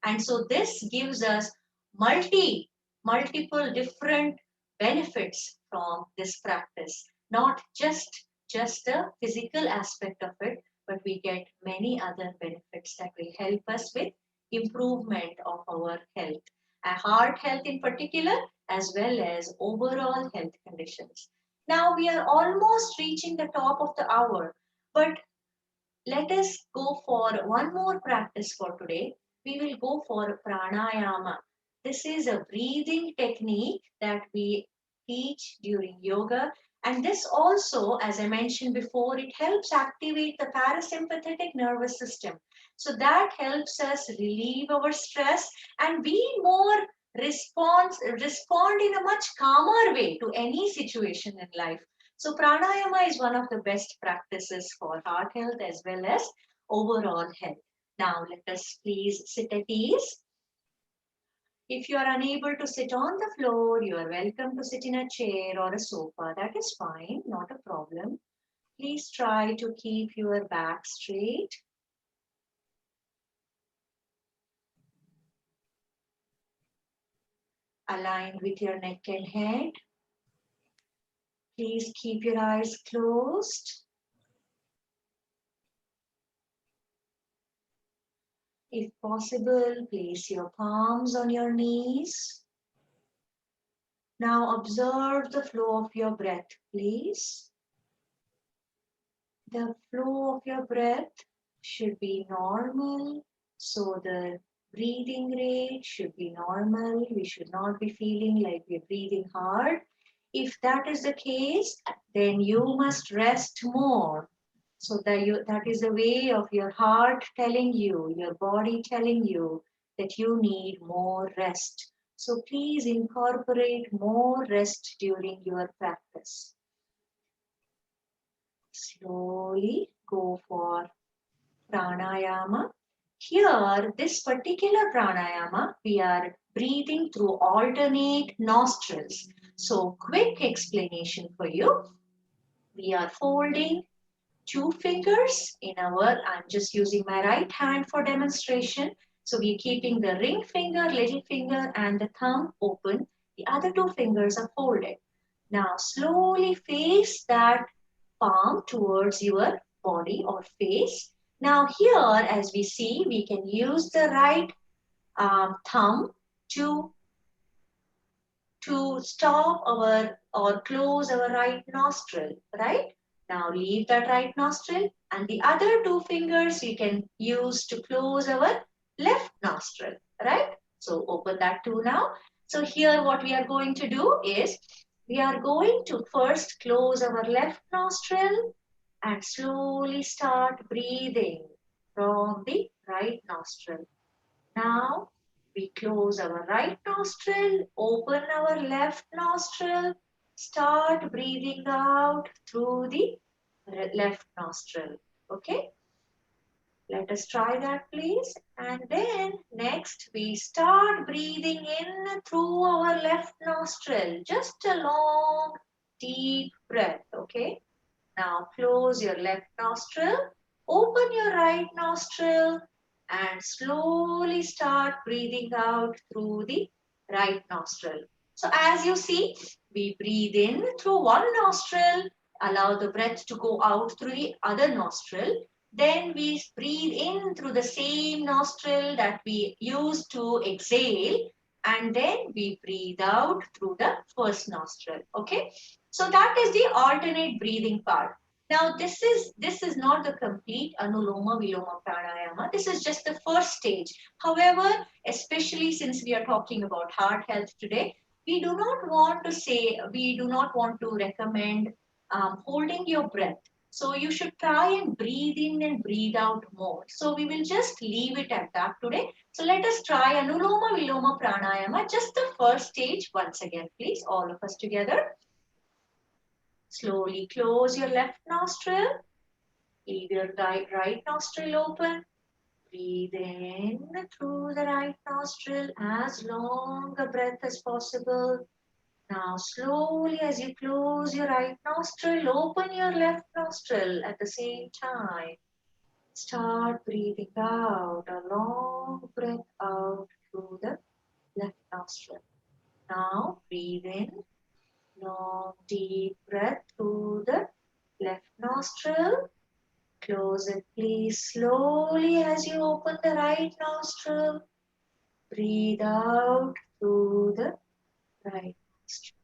And so this gives us multiple different benefits from this practice. Not just the physical aspect of it, but we get many other benefits that will help us with improvement of our health, heart health in particular, as well as overall health conditions. Now we are almost reaching the top of the hour, but let us go for one more practice for today. We will go for pranayama. This is a breathing technique that we teach during yoga. And this also, as I mentioned before, it helps activate the parasympathetic nervous system. So that helps us relieve our stress and be more respond in a much calmer way to any situation in life. So pranayama is one of the best practices for heart health as well as overall health. Now let us please sit at ease. If you are unable to sit on the floor, you are welcome to sit in a chair or a sofa. That is fine, not a problem. Please try to keep your back straight. Aligned with your neck and head. Please keep your eyes closed. If possible, place your palms on your knees. Now observe the flow of your breath, please. The flow of your breath should be normal. So the breathing rate should be normal. We should not be feeling like we're breathing hard. If that is the case, then you must rest more. So that is the way of your heart telling you, your body telling you that you need more rest. So please incorporate more rest during your practice. Slowly go for pranayama. Here, this particular pranayama, we are breathing through alternate nostrils. So quick explanation for you. We are folding two fingers in our, I'm just using my right hand for demonstration. So we're keeping the ring finger, little finger, and the thumb open. The other two fingers are folded. Now slowly face that palm towards your body or face. Now here, as we see, we can use the right thumb to stop our or close our right nostril, right? Now leave that right nostril, and the other two fingers you can use to close our left nostril, right? So open that too now. So here what we are going to do is we are going to first close our left nostril and slowly start breathing from the right nostril. Now we close our right nostril, open our left nostril, start breathing out through the left nostril. Okay, let us try that, please. And then next we start breathing in through our left nostril, just a long, deep breath. Okay, now close your left nostril, open your right nostril, and slowly start breathing out through the right nostril. So as you see, we breathe in through one nostril, allow the breath to go out through the other nostril. Then we breathe in through the same nostril that we use to exhale, and then we breathe out through the first nostril. Okay, so that is the alternate breathing part. Now this is not the complete Anuloma Viloma Pranayama. This is just the first stage. However, especially since we are talking about heart health today, we do not want to recommend holding your breath. So you should try and breathe in and breathe out more. So we will just leave it at that today. So let us try Anuloma Viloma Pranayama, just the first stage once again, please, all of us together. Slowly close your left nostril. Leave your right nostril open. Breathe in through the right nostril as long a breath as possible. Now slowly as you close your right nostril, open your left nostril at the same time. Start breathing out a long breath out through the left nostril. Now breathe in. Long deep breath through the left nostril. Close it please slowly as you open the right nostril. Breathe out through the right nostril.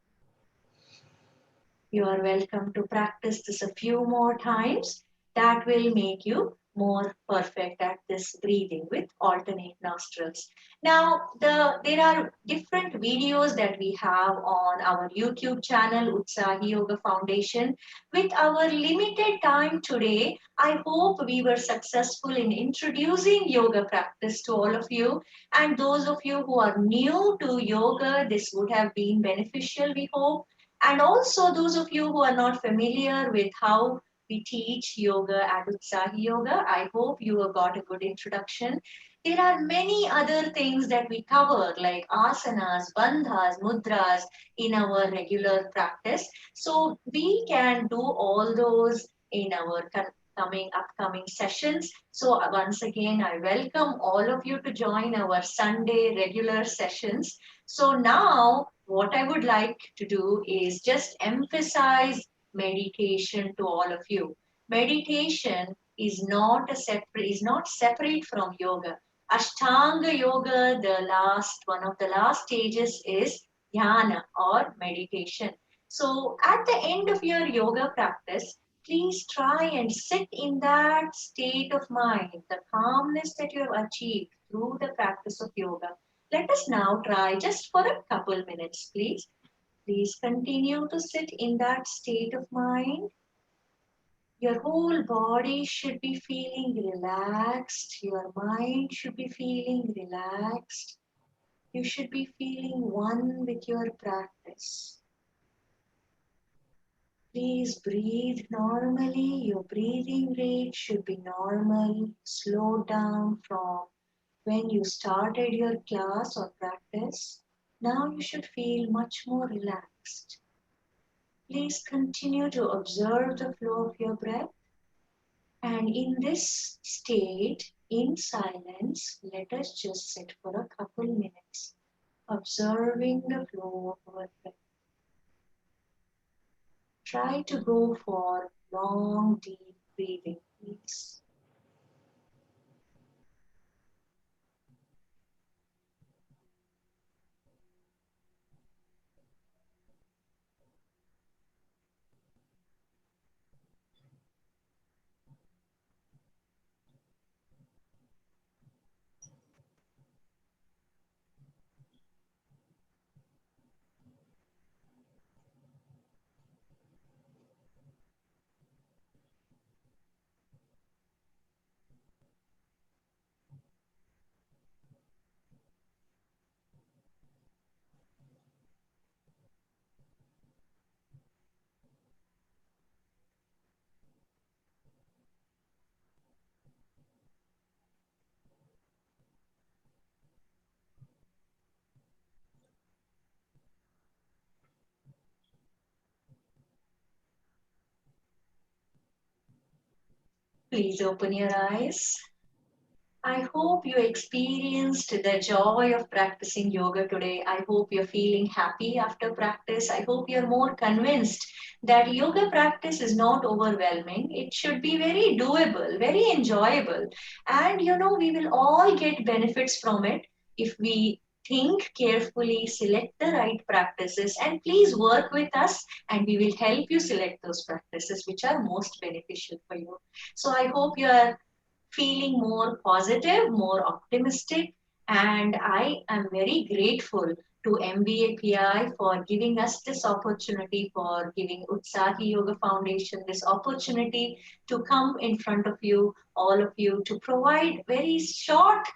You are welcome to practice this a few more times. That will make you more perfect at this breathing with alternate nostrils. Now, there are different videos that we have on our YouTube channel, Utsahi Yoga Foundation. With our limited time today, I hope we were successful in introducing yoga practice to all of you. And those of you who are new to yoga, this would have been beneficial, we hope. And also those of you who are not familiar with how we teach yoga at Utsahi Yoga, I hope you have got a good introduction. There are many other things that we cover like asanas, bandhas, mudras in our regular practice. So we can do all those in our upcoming sessions. So once again, I welcome all of you to join our Sunday regular sessions. So now what I would like to do is just emphasize meditation to all of you. Meditation is not separate from yoga. Ashtanga yoga, one of the last stages is dhyana or meditation. So at the end of your yoga practice, please try and sit in that state of mind, the calmness that you have achieved through the practice of yoga. Let us now try just for a couple minutes, please. Please continue to sit in that state of mind. Your whole body should be feeling relaxed. Your mind should be feeling relaxed. You should be feeling one with your practice. Please breathe normally. Your breathing rate should be normal. Slow down from when you started your class or practice. Now you should feel much more relaxed. Please continue to observe the flow of your breath. And in this state, In silence, let us just sit for a couple minutes, observing the flow of our breath. Try to go for long, deep breathing, please. Please open your eyes. I hope you experienced the joy of practicing yoga today. I hope you're feeling happy after practice. I hope you're more convinced that yoga practice is not overwhelming. It should be very doable, very enjoyable. And we will all get benefits from it if we think carefully, select the right practices, and please work with us and we will help you select those practices which are most beneficial for you. So I hope you are feeling more positive, more optimistic. And I am very grateful to MBAPI for giving us this opportunity, for giving Utsahi Yoga Foundation this opportunity to come in front of you, all of you, to provide very short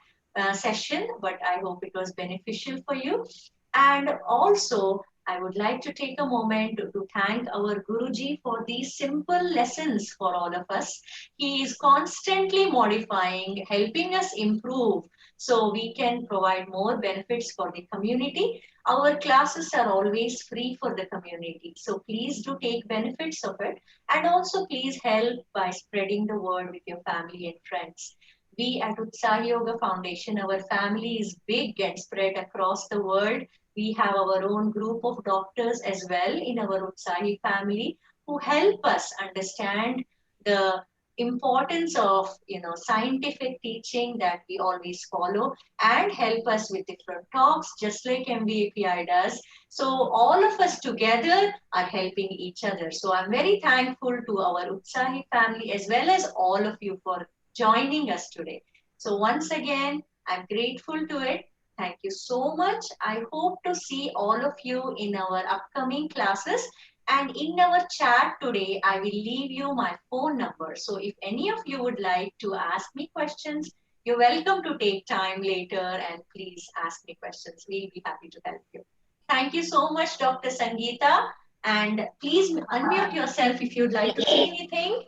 session, but I hope it was beneficial for you. And also, I would like to take a moment to thank our Guruji for these simple lessons for all of us. He is constantly modifying, helping us improve so we can provide more benefits for the community. Our classes are always free for the community. So please do take benefits of it. And also please help by spreading the word with your family and friends. We at Utsahi Yoga Foundation, our family is big and spread across the world. We have our own group of doctors as well in our Utsahi family who help us understand the importance of scientific teaching that we always follow and help us with different talks just like MBAPI does. So all of us together are helping each other. So I'm very thankful to our Utsahi family as well as all of you for joining us today. So once again, I'm grateful to it. Thank you so much. I hope to see all of you in our upcoming classes. And in our chat today, I will leave you my phone number. So if any of you would like to ask me questions, you're welcome to take time later and please ask me questions. We'll be happy to help you. Thank you so much, Dr. Sangeeta. And please unmute yourself if you'd like to say anything.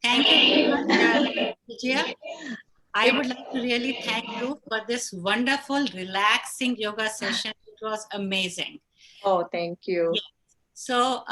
Thank you very much, Vijaya. I would like to really thank you for this wonderful, relaxing yoga session. It was amazing. Oh, thank you. Yeah. So